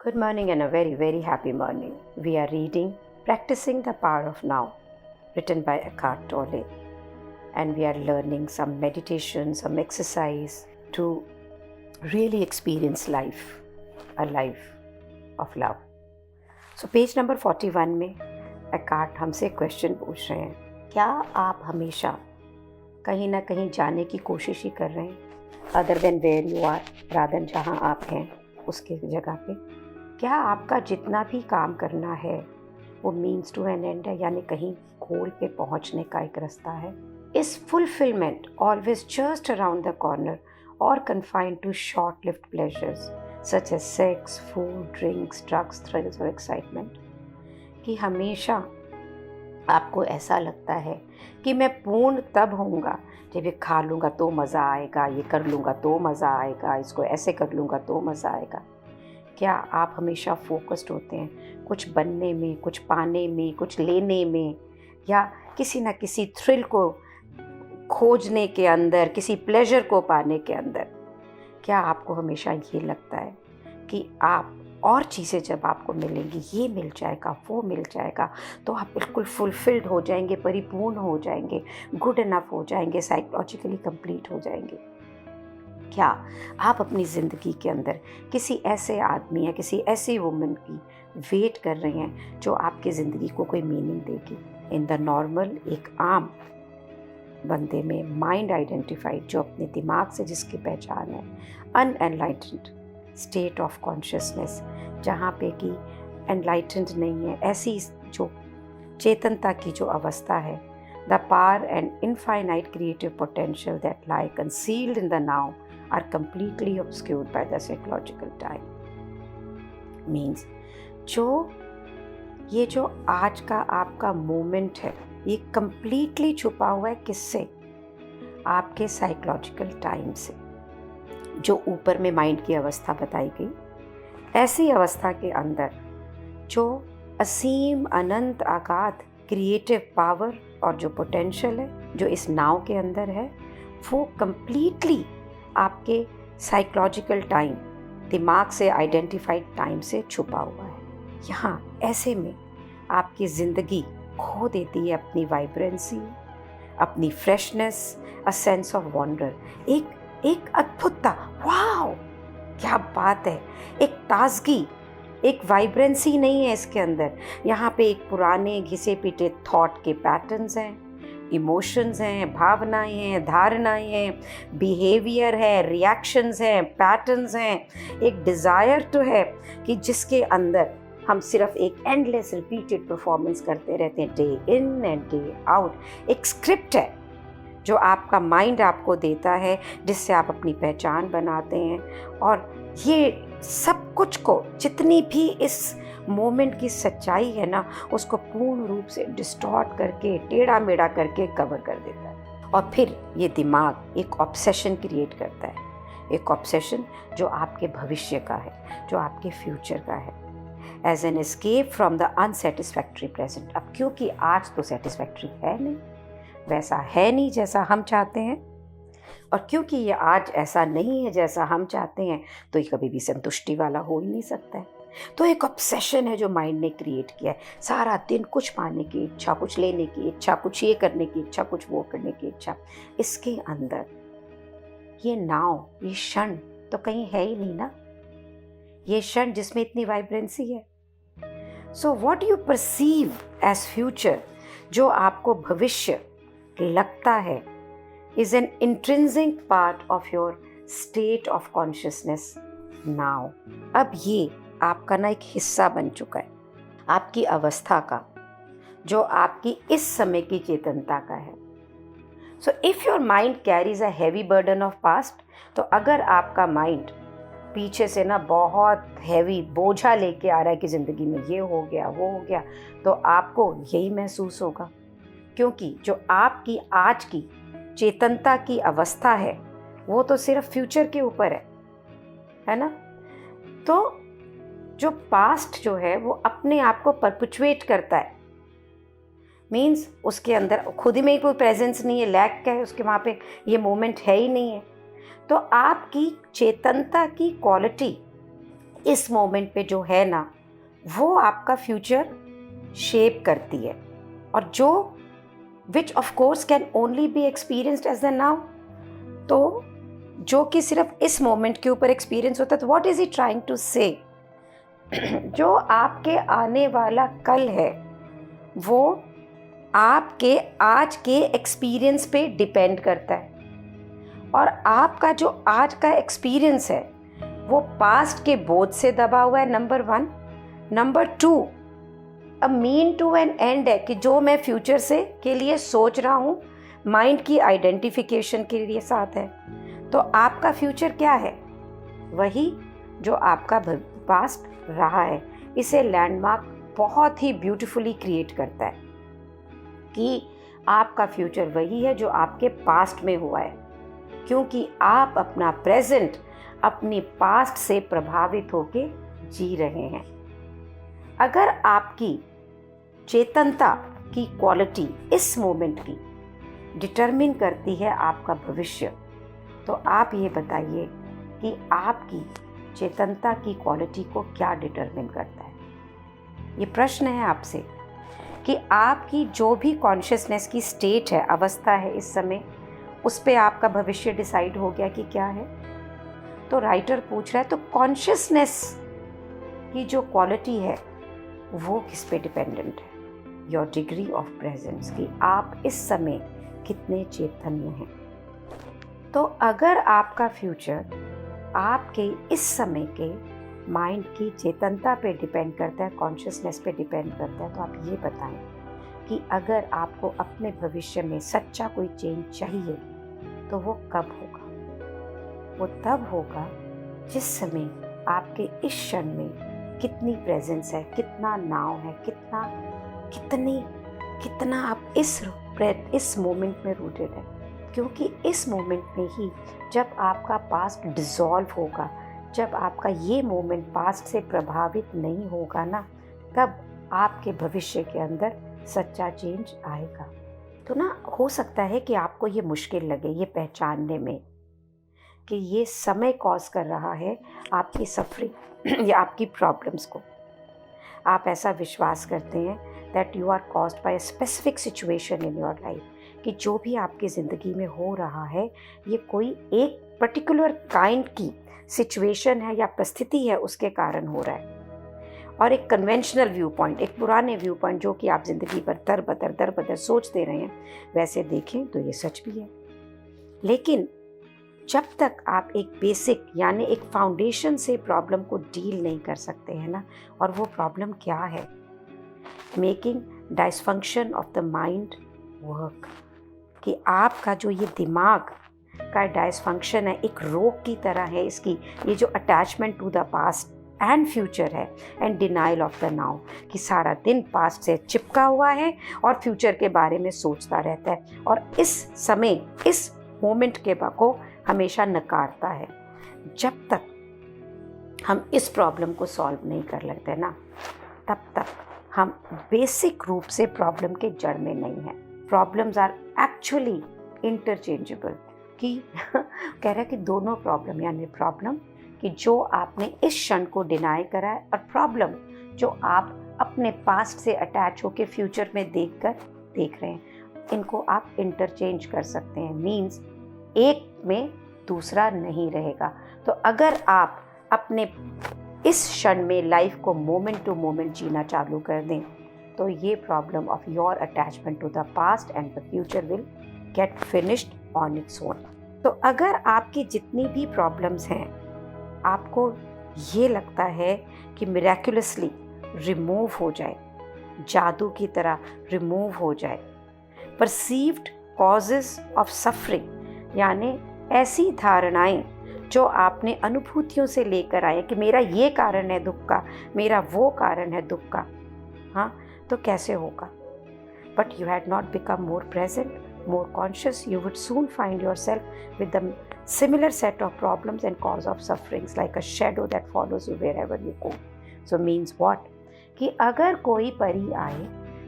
Good morning and a very, very happy morning. We are reading Practicing the Power of Now, written by Eckhart Tolle. And we are learning some meditation, some exercise to really experience life, a life of love. So page number 41 में Eckhart हमसे question पूछ रहे हैं, क्या आप हमेशा कहीं ना कहीं जाने की कोशिश ही कर रहे हैं other than where you are, rather जहाँ आप हैं उसके जगह पे? क्या आपका जितना भी काम करना है वो मीन्स टू एन एंड है, यानी कहीं गोल पे पहुंचने का एक रास्ता है? Is fulfilment always just around the corner और confined to short lived pleasures such as sex, food, drinks, drugs, thrills और एक्साइटमेंट? कि हमेशा आपको ऐसा लगता है कि मैं पूर्ण तब होऊंगा जब ये खा लूँगा तो मज़ा आएगा, ये कर लूँगा तो मज़ा आएगा, इसको ऐसे कर लूँगा तो मज़ा आएगा? क्या आप हमेशा फोकस्ड होते हैं कुछ बनने में, कुछ पाने में, कुछ लेने में, या किसी ना किसी थ्रिल को खोजने के अंदर, किसी प्लेजर को पाने के अंदर? क्या आपको हमेशा ये लगता है कि आप और चीज़ें जब आपको मिलेंगी, ये मिल जाएगा, वो मिल जाएगा, तो आप बिल्कुल फुलफिल्ड हो जाएंगे, परिपूर्ण हो जाएंगे, गुड इनफ हो जाएंगे, साइकोलॉजिकली कंप्लीट हो जाएंगे? क्या आप अपनी ज़िंदगी के अंदर किसी ऐसे आदमी या किसी ऐसी वुमन की वेट कर रहे हैं जो आपकी ज़िंदगी को कोई मीनिंग देगी? इन द नॉर्मल, एक आम बंदे में माइंड आइडेंटिफाइड, जो अपने दिमाग से जिसकी पहचान है, अनएनलाइटेंड स्टेट ऑफ कॉन्शियसनेस, जहाँ पे कि एनलाइटेंड नहीं है, ऐसी जो चेतनता की जो अवस्था है, the power and infinite creative potential that lie concealed in the now are completely obscured by the psychological time. Means ये जो आज का आपका मोमेंट है, ये completely छुपा हुआ है किससे? आपके साइकोलॉजिकल टाइम से, जो ऊपर में माइंड की अवस्था बताई गई। ऐसी अवस्था के अंदर जो असीम, अनंत, अगाध क्रिएटिव पावर और जो पोटेंशियल है, जो इस नाव के अंदर है, वो completely आपके साइकोलॉजिकल टाइम, दिमाग से आइडेंटिफाइड टाइम से छुपा हुआ है। यहाँ ऐसे में आपकी ज़िंदगी खो देती है अपनी वाइब्रेंसी, अपनी freshness, a sense of wonder, एक अद्भुतता, वाओ क्या बात है, एक ताजगी, एक वाइब्रेंसी नहीं है इसके अंदर। यहाँ पे एक पुराने घिसे पिटे थॉट के पैटर्न्स हैं, इमोशंस हैं, भावनाएं हैं, धारणाएं हैं, बिहेवियर है, रिएक्शंस हैं, पैटर्न्स हैं, एक डिज़ायर तो है कि जिसके अंदर हम सिर्फ एक एंडलेस रिपीटेड परफॉर्मेंस करते रहते हैं, day in and day out. एक स्क्रिप्ट है जो आपका माइंड आपको देता है, जिससे आप अपनी पहचान बनाते हैं, और ये सब कुछ को, जितनी भी इस मोमेंट की सच्चाई है ना, उसको पूर्ण रूप से डिस्टॉर्ट करके, टेढ़ा मेढ़ा करके कवर कर देता है। और फिर ये दिमाग एक ऑब्सेशन क्रिएट करता है, एक ऑब्सेशन जो आपके भविष्य का है, जो आपके फ्यूचर का है, as an escape from the unsatisfactory present. अब क्योंकि आज तो सेटिस्फैक्ट्री है नहीं, वैसा है नहीं जैसा हम चाहते हैं, और क्योंकि ये आज ऐसा नहीं है जैसा हम चाहते हैं, तो ये कभी भी संतुष्टि वाला हो ही नहीं सकता है। तो एक ऑब्सेशन है जो माइंड ने क्रिएट किया है। सारा दिन कुछ पाने की इच्छा, कुछ लेने की इच्छा, कुछ ये करने की इच्छा, कुछ वो करने की इच्छा। इसके अंदर ये नाव, ये क्षण तो कहीं है ही नहीं ना, ये क्षण जिसमें इतनी वाइब्रेंसी है। So what you perceive as future, जो आपको भविष्य लगता है, is an intrinsic part of your state of consciousness now. अब ये आपका ना एक हिस्सा बन चुका है, आपकी अवस्था का, जो आपकी इस समय की चेतनता का है। So if your mind carries a heavy burden of past, तो अगर आपका माइंड पीछे से ना बहुत हैवी बोझा लेके आ रहा है कि ज़िंदगी में ये हो गया, वो हो गया, तो आपको यही महसूस होगा, क्योंकि जो आपकी आज की चेतनता की अवस्था है वो तो सिर्फ फ्यूचर के ऊपर है ना। तो जो पास्ट जो है वो अपने आप को परपेचुएट करता है, मीन्स उसके अंदर खुद ही में ही कोई प्रेजेंस नहीं है, लैक का है उसके, वहाँ पे ये मोमेंट है ही नहीं है। तो आपकी चेतनता की क्वालिटी इस मोमेंट पे जो है ना, वो आपका फ्यूचर शेप करती है, और जो which of course can only be experienced as the now. तो जो कि सिर्फ इस मोमेंट के ऊपर एक्सपीरियंस होता है, तो what is he trying to say, जो आपके आने वाला कल है वो आपके आज के एक्सपीरियंस पे डिपेंड करता है, और आपका जो आज का एक्सपीरियंस है वो पास्ट के बोझ से दबा हुआ है, number 1। Number 2, a mean to an end है कि जो मैं फ्यूचर से के लिए सोच रहा हूँ, माइंड की आइडेंटिफिकेशन के लिए साथ है। तो आपका फ्यूचर क्या है? वही जो आपका पास्ट रहा है। इसे लैंडमार्क बहुत ही ब्यूटीफुली क्रिएट करता है कि आपका फ्यूचर वही है जो आपके पास्ट में हुआ है, क्योंकि आप अपना प्रेजेंट अपनी पास्ट से प्रभावित होके जी रहे हैं। अगर आपकी चेतनता की क्वालिटी इस मोमेंट की डिटरमिन करती है आपका भविष्य, तो आप ये बताइए कि आपकी चेतनता की क्वालिटी को क्या डिटरमिन करता है? ये प्रश्न है आपसे कि आपकी जो भी कॉन्शियसनेस की स्टेट है, अवस्था है इस समय, उस पे आपका भविष्य डिसाइड हो गया कि क्या है। तो राइटर पूछ रहा है, तो कॉन्शियसनेस की जो क्वालिटी है वो किस पे डिपेंडेंट है? योर डिग्री ऑफ प्रेजेंस, कि आप इस समय कितने चैतन्य हैं। तो अगर आपका फ्यूचर आपके इस समय के माइंड की चेतनता पे डिपेंड करता है, कॉन्शियसनेस पे डिपेंड करता है, तो आप ये बताएं कि अगर आपको अपने भविष्य में सच्चा कोई चेंज चाहिए तो वो कब होगा? वो तब होगा जिस समय आपके इस क्षण में कितनी प्रेजेंस है, कितना नाव है, कितना आप इस मोमेंट में रूटेड है। क्योंकि इस मोमेंट में ही जब आपका पास्ट डिसॉल्व होगा, जब आपका ये मोमेंट पास्ट से प्रभावित नहीं होगा ना, तब आपके भविष्य के अंदर सच्चा चेंज आएगा। तो ना हो सकता है कि आपको ये मुश्किल लगे ये पहचानने में कि ये समय कॉज कर रहा है आपकी सफरिंग या आपकी प्रॉब्लम्स को। आप ऐसा विश्वास करते हैं that you are caused by a specific situation in your life, कि जो भी आपकी ज़िंदगी में हो रहा है ये कोई एक पर्टिकुलर काइंड की सिचुएशन है या परिस्थिति है, उसके कारण हो रहा है। और एक कन्वेंशनल व्यू पॉइंट, एक पुराने व्यू पॉइंट जो कि आप ज़िंदगी पर दर बदर सोचते रहे हैं, वैसे देखें तो ये सच भी है। लेकिन जब तक आप एक बेसिक यानी एक फाउंडेशन से प्रॉब्लम को डील नहीं कर सकते हैं ना, और वो प्रॉब्लम क्या है? Making dysfunction of the mind work, कि आपका जो ये दिमाग का डिसफंक्शन है एक रोग की तरह है इसकी, ये जो attachment to the past and future है and denial of the now, कि सारा दिन पास्ट से चिपका हुआ है और फ्यूचर के बारे में सोचता रहता है, और इस समय इस मोमेंट के को हमेशा नकारता है। जब तक हम इस प्रॉब्लम को सॉल्व नहीं कर लेते ना, तब तक हम बेसिक रूप से प्रॉब्लम के जड़ में नहीं हैं। प्रॉब्लम्स आर एक्चुअली इंटरचेंजेबल, कि कह रहा है कि दोनों प्रॉब्लम, यानी प्रॉब्लम कि जो आपने इस क्षण को डिनाई करा है, और प्रॉब्लम जो आप अपने पास्ट से अटैच होकर फ्यूचर में देख रहे हैं, इनको आप इंटरचेंज कर सकते हैं। मीन्स एक में दूसरा नहीं रहेगा। तो अगर आप अपने इस क्षण में लाइफ को मोमेंट टू मोमेंट जीना चालू कर दें, तो ये problem of your attachment to the past and the future will get finished on its own. तो अगर आपकी जितनी भी प्रॉब्लम्स हैं, आपको ये लगता है कि मिरेक्युलसली रिमूव हो जाए, जादू की तरह रिमूव हो जाए, परसीव्ड कॉजेस ऑफ सफरिंग, यानी ऐसी धारणाएं जो आपने अनुभूतियों से लेकर आए कि मेरा ये कारण है दुख का, मेरा वो कारण है दुख का, हाँ, तो कैसे होगा? But you had not become more present, more conscious, you would soon find yourself with the similar set of problems and cause of sufferings like a shadow that follows you wherever you go. So means what? कि अगर कोई परी आए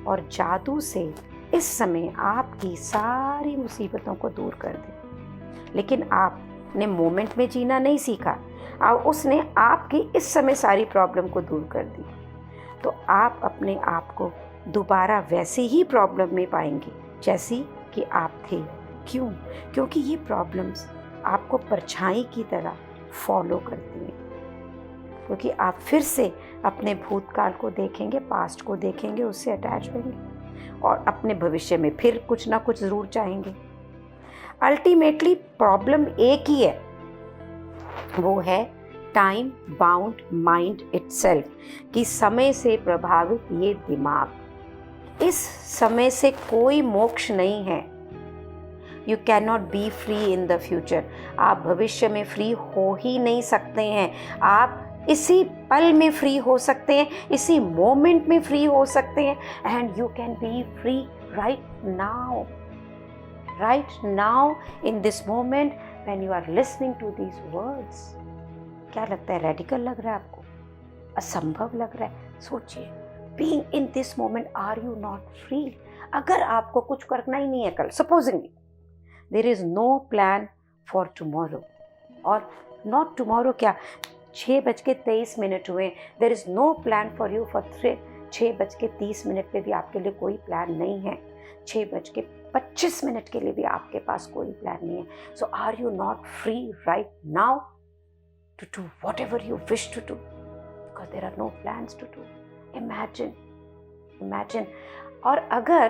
और जादू से इस समय आपकी सारी मुसीबतों को दूर कर दे, लेकिन आपने मोमेंट में जीना नहीं सीखा, और उसने आपकी इस समय सारी प्रॉब्लम को दूर कर दी, तो आप अपने आप को दोबारा वैसी ही प्रॉब्लम में पाएंगे जैसी कि आप थे। क्यों? क्योंकि ये प्रॉब्लम्स आपको परछाई की तरह फॉलो करती हैं, क्योंकि आप फिर से अपने भूतकाल को देखेंगे, पास्ट को देखेंगे, उससे अटैच होंगे और अपने भविष्य में फिर कुछ ना कुछ ज़रूर चाहेंगे। अल्टीमेटली प्रॉब्लम एक ही है, वो है टाइम बाउंड माइंड इटसेल्फ, कि समय से प्रभावित ये दिमाग। इस समय से कोई मोक्ष नहीं है। You can not be free in the future. आप भविष्य में फ्री हो ही नहीं सकते हैं। आप इसी पल में फ्री हो सकते हैं, इसी मोमेंट में फ्री हो सकते हैं, and you can be free right now. Right now in this moment when you are listening to these words. क्या लगता है? रेडिकल लग रहा है आपको? असंभव लग रहा है? सोचिए, being in this moment, are you not free? अगर आपको कुछ करना ही नहीं है कल, supposingly there is no plan for tomorrow, और नॉट टुमारो क्या, 6:23 हुए, there is no plan for you for 6:30 पे भी आपके लिए कोई प्लान नहीं है, 6:25 के लिए भी आपके पास कोई प्लान नहीं है। So are you not free right now to do whatever you wish to do, because there are no plans to do. Imagine. और अगर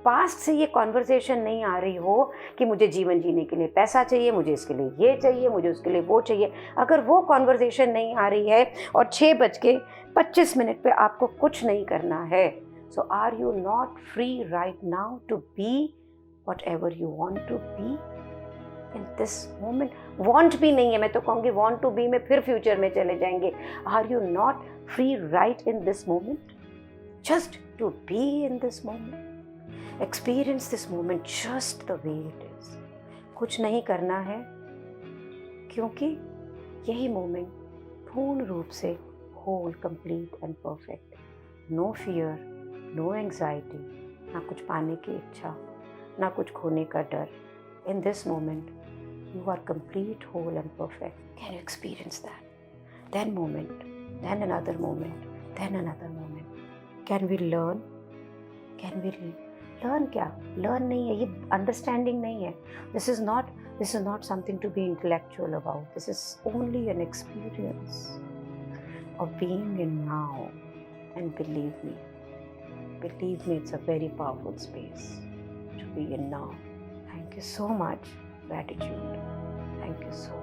पास्ट से ये कॉन्वर्सेशन नहीं आ रही हो कि मुझे जीवन जीने के लिए पैसा चाहिए, मुझे इसके लिए ये चाहिए, मुझे उसके लिए वो चाहिए, अगर वो कॉन्वर्सेशन नहीं आ रही है और 6:25 पे आपको कुछ नहीं करना है, so are you not free right now to be whatever you want to be in this moment? Want भी नहीं है, मैं तो कहूँगी want to be में फिर फ्यूचर में चले जाएंगे। Are you not free right in this moment? Just to be in this moment. Experience this moment just the way it is. कुछ नहीं करना है, क्योंकि यही मोमेंट पूर्ण रूप से whole, complete and perfect. No fear, no anxiety, ना कुछ पाने की इच्छा, ना कुछ खोने का डर। In this moment, you are complete, whole and perfect. Can you experience that? Then moment, then another moment, then another moment. Can we learn? Can we learn क्या? Learn नहीं है, ये understanding नहीं है. This is not something to be intellectual about. This is only an experience of being in now. And believe me, it's a very powerful space to be in now. Thank you so much. Gratitude. Thank you so much.